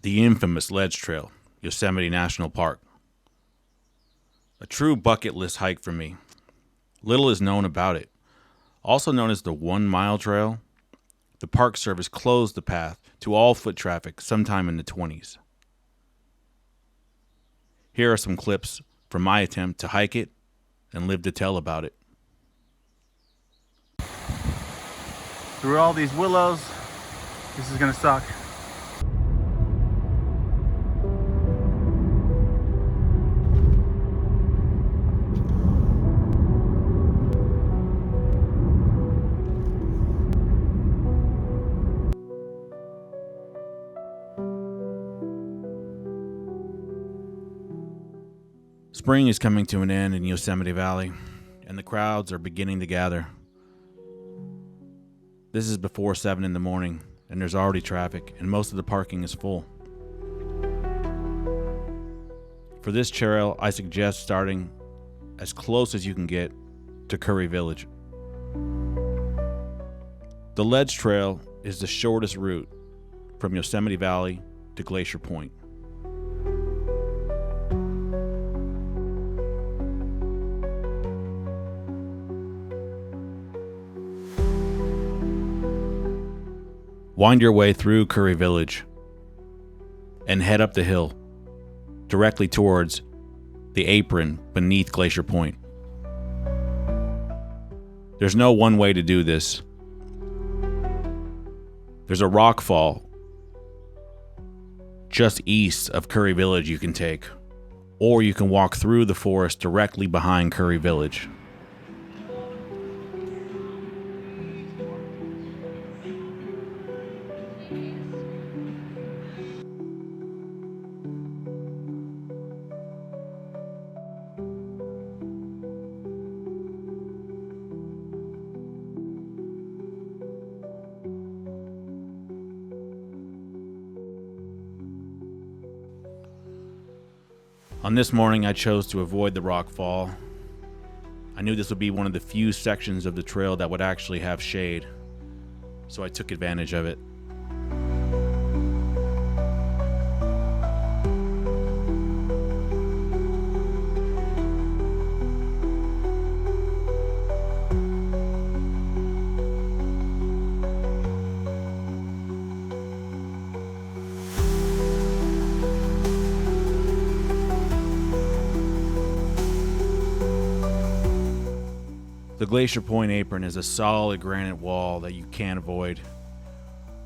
the infamous Ledge Trail, Yosemite National Park. A true bucket list hike for me. Little is known about it. Also known as the 1 Mile Trail, the Park Service closed the path to all foot traffic sometime in the 20s. Here are some clips from my attempt to hike it and live to tell about it. Through all these willows, this is gonna suck. Spring is coming to an end in Yosemite Valley, and the crowds are beginning to gather. This is before 7 in the morning, and there's already traffic, and most of the parking is full. For this trail, I suggest starting as close as you can get to Curry Village. The Ledge Trail is the shortest route from Yosemite Valley to Glacier Point. Wind your way through Curry Village and head up the hill directly towards the apron beneath Glacier Point. There's no one way to do this. There's a rock fall just east of Curry Village you can take, or you can walk through the forest directly behind Curry Village. On this morning, I chose to avoid the rock fall. I knew this would be one of the few sections of the trail that would actually have shade, so I took advantage of it. The Glacier Point apron is a solid granite wall that you can't avoid.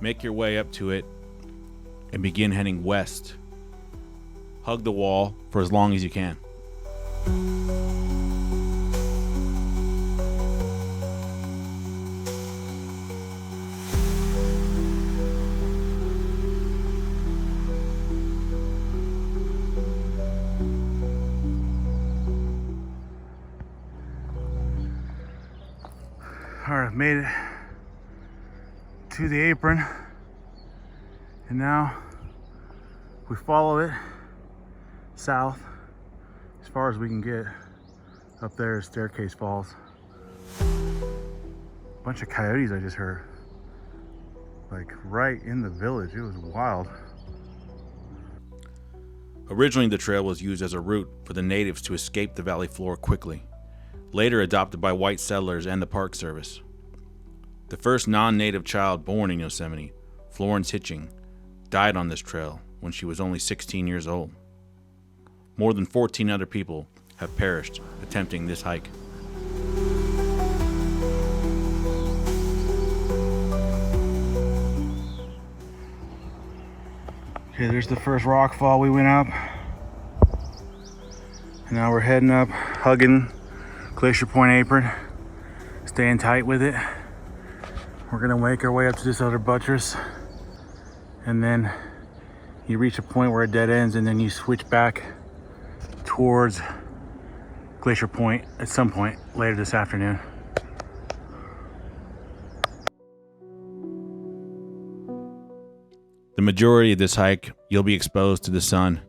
Make your way up to it and begin heading west. Hug the wall for as long as you can. Alright, I've made it to the apron, and now we follow it south as far as we can get. Up there is Staircase Falls. Bunch of coyotes I just heard, like right in the village. It was wild. Originally, the trail was used as a route for the natives to escape the valley floor quickly, later adopted by white settlers and the Park Service. The first non-native child born in Yosemite, Florence Hitching, died on this trail when she was only 16 years old. More than 14 other people have perished attempting this hike. Okay, there's the first rock fall we went up. And now we're heading up, hugging Glacier Point apron, staying tight with it. We're gonna make our way up to this other buttress, and then you reach a point where it dead ends, and then you switch back towards Glacier Point at some point later this afternoon. The majority of this hike, you'll be exposed to the sun.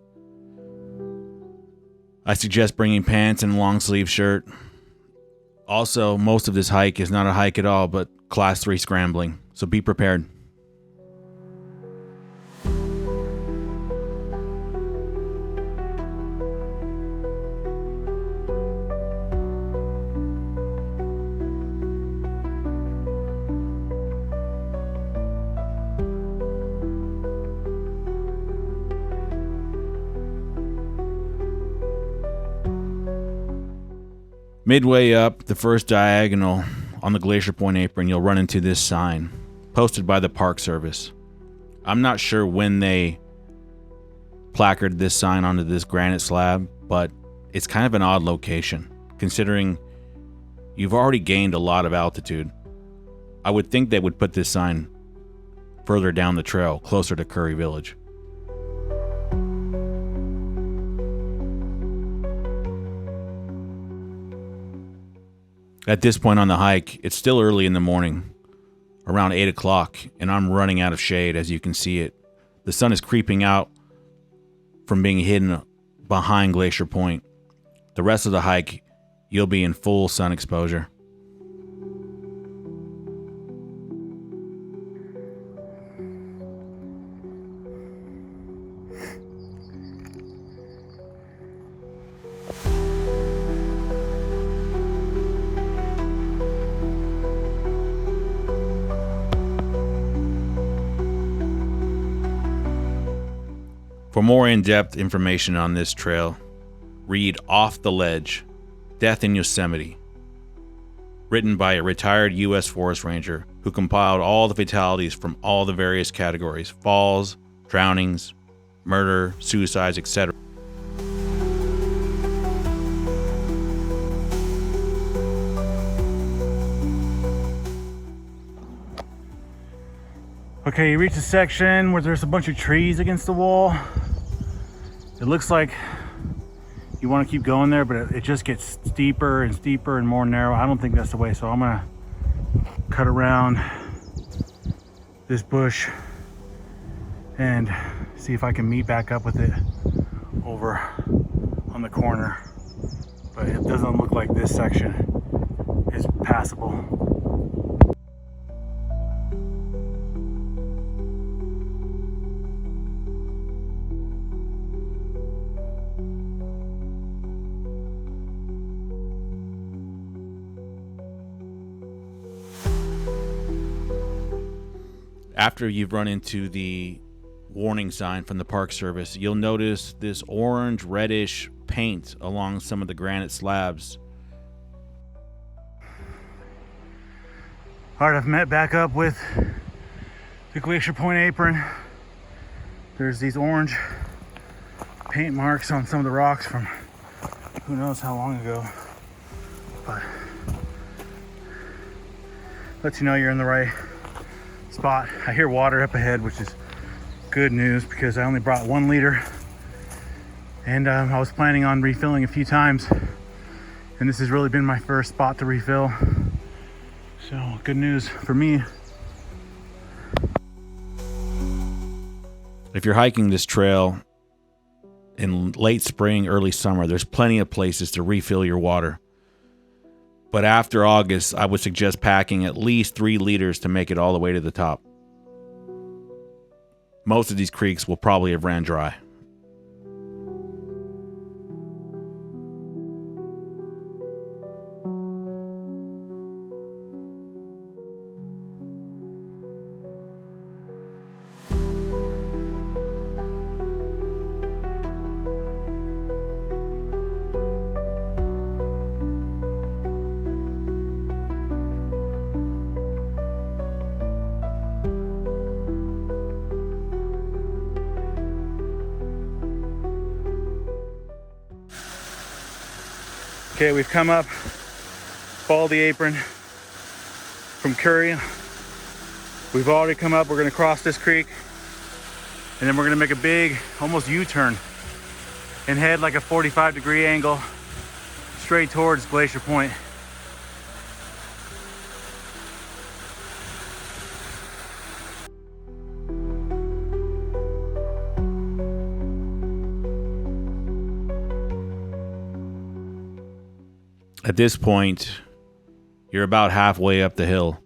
I suggest bringing pants and a long sleeve shirt. Also, most of this hike is not a hike at all, but class 3 scrambling, so be prepared. Midway up the first diagonal on the Glacier Point apron, you'll run into this sign posted by the Park Service. I'm not sure when they placarded this sign onto this granite slab, but it's kind of an odd location, considering you've already gained a lot of altitude. I would think they would put this sign further down the trail, closer to Curry Village. At this point on the hike, it's still early in the morning, around 8 o'clock, and I'm running out of shade, as you can see it. The sun is creeping out from being hidden behind Glacier Point. The rest of the hike, you'll be in full sun exposure. For more in-depth information on this trail, read Off the Ledge, Death in Yosemite, written by a retired U.S. Forest Ranger who compiled all the fatalities from all the various categories: falls, drownings, murder, suicides, etc. Okay, you reach a section where there's a bunch of trees against the wall. It looks like you want to keep going there, but it just gets steeper and steeper and more narrow. I don't think that's the way, so I'm gonna cut around this bush and see if I can meet back up with it over on the corner. But it doesn't look like this section is passable. After you've run into the warning sign from the Park Service, you'll notice this orange reddish paint along some of the granite slabs. All right, I've met back up with the Glacier Point apron. There's these orange paint marks on some of the rocks from who knows how long ago, but lets you know you're in the right spot. I hear water up ahead, which is good news because I only brought 1 liter, and I was planning on refilling a few times, and this has really been my first spot to refill, so good news for me. If you're hiking this trail in late spring, early summer, there's plenty of places to refill your water. But after August, I would suggest packing at least 3 liters to make it all the way to the top. Most of these creeks will probably have ran dry. Okay, we've come up, followed the apron from Curry. We've already come up, we're gonna cross this creek, and then we're gonna make a big, almost U-turn, and head like a 45-degree angle straight towards Glacier Point. At this point, you're about halfway up the hill,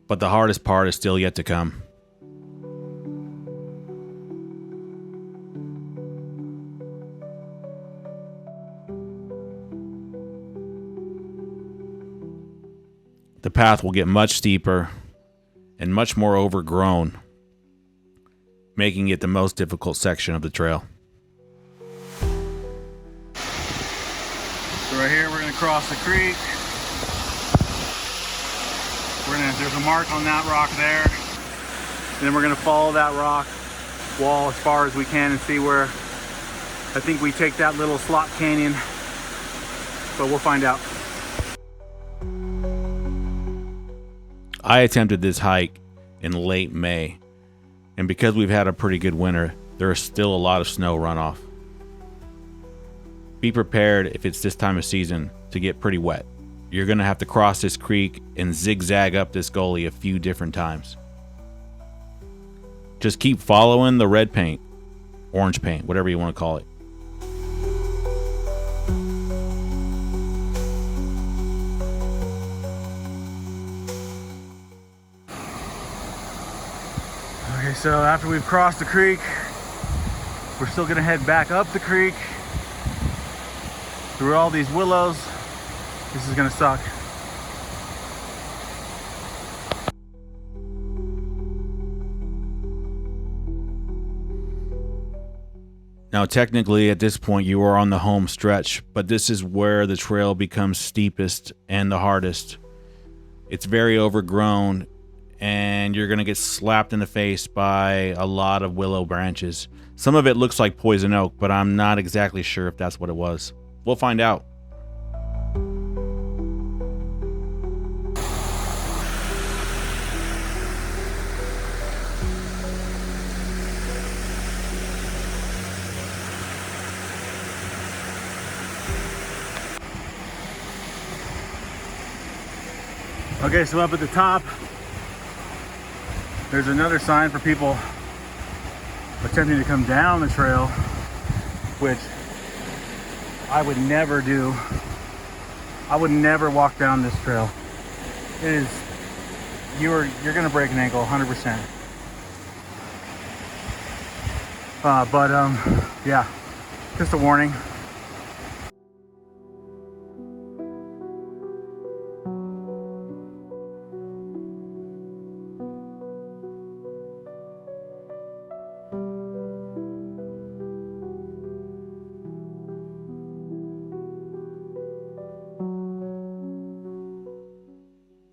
but the hardest part is still yet to come. The path will get much steeper and much more overgrown, making it the most difficult section of the trail. So right here, we're gonna cross the creek. There's a mark on that rock there. And then we're gonna follow that rock wall as far as we can and see where I think we take that little slot canyon, but we'll find out. I attempted this hike in late May, and because we've had a pretty good winter, there is still a lot of snow runoff. Be prepared if it's this time of season to get pretty wet. You're gonna have to cross this creek and zigzag up this gully a few different times. Just keep following the red paint, orange paint, whatever you want to call it. Okay, so after we've crossed the creek, we're still gonna head back up the creek through all these willows. This is gonna suck. Now, technically, at this point, you are on the home stretch, but this is where the trail becomes steepest and the hardest. It's very overgrown, and you're going to get slapped in the face by a lot of willow branches. Some of it looks like poison oak, but I'm not exactly sure if that's what it was. We'll find out. Okay, so up at the top, there's another sign for people attempting to come down the trail, which I would never do. I would never walk down this trail. It is, you're gonna break an ankle 100%. Yeah, just a warning.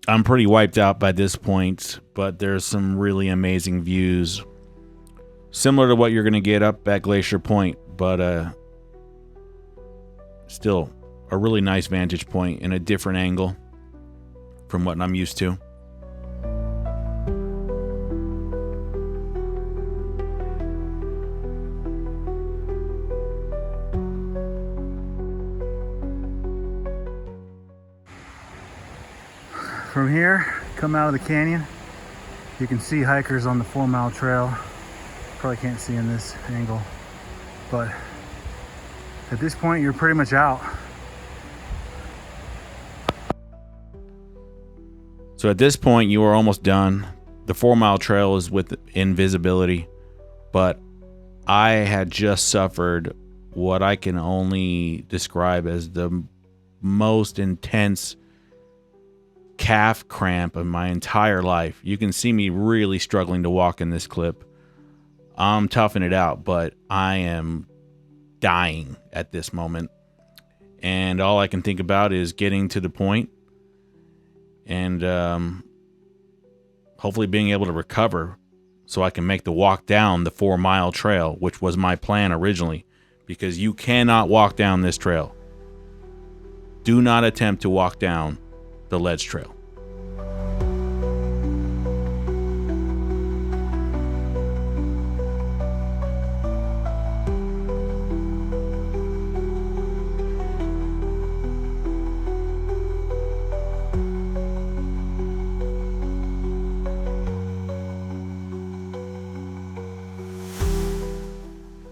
I'm pretty wiped out by this point, but there's some really amazing views. Similar to what you're going to get up at Glacier Point, but still a really nice vantage point in a different angle from what I'm used to. From here, come out of the canyon, you can see hikers on the 4 Mile Trail. Probably can't see in this angle, but at this point, you're pretty much out. So at this point, you are almost done. The 4 Mile Trail is with invisibility, but I had just suffered what I can only describe as the most intense calf cramp of my entire life. You can see me really struggling to walk in this clip. I'm toughing it out, but I am dying at this moment. And all I can think about is getting to the point and hopefully being able to recover so I can make the walk down the 4 Mile Trail, which was my plan originally, because you cannot walk down this trail. Do not attempt to walk down the ledge trail.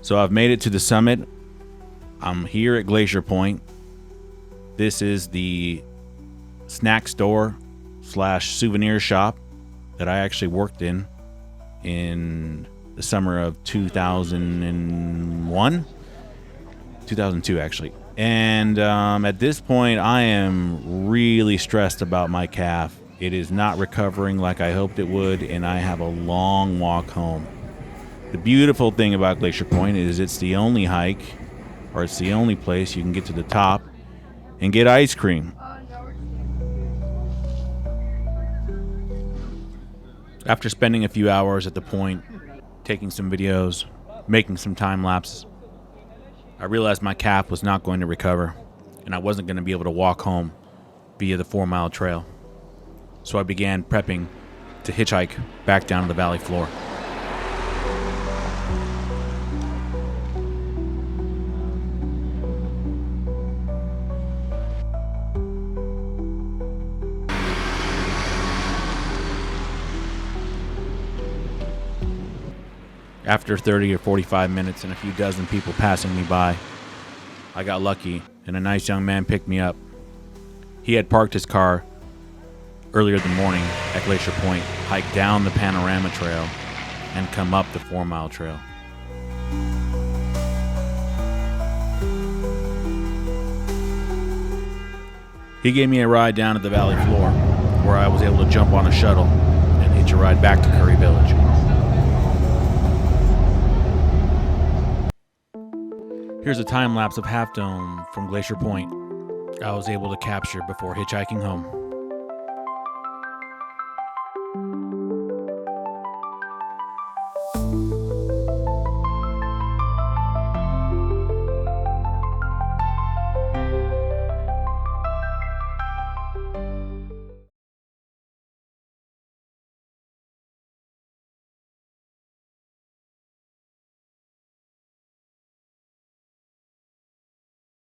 So I've made it to the summit. I'm here at Glacier Point. This is the snack store / souvenir shop that I actually worked in the summer of 2002 actually. And at this point, I am really stressed about my calf. It is not recovering like I hoped it would, and I have a long walk home. The beautiful thing about Glacier Point is it's the only hike, or it's the only place you can get to the top and get ice cream. After spending a few hours at the point, taking some videos, making some time lapses, I realized my calf was not going to recover, and I wasn't going to be able to walk home via the 4-mile trail. So I began prepping to hitchhike back down to the valley floor. After 30 or 45 minutes and a few dozen people passing me by, I got lucky and a nice young man picked me up. He had parked his car earlier in the morning at Glacier Point, hiked down the Panorama Trail, and come up the 4-mile trail. He gave me a ride down to the valley floor, where I was able to jump on a shuttle and hitch a ride back to Curry Village. Here's a time lapse of Half Dome from Glacier Point I was able to capture before hitchhiking home.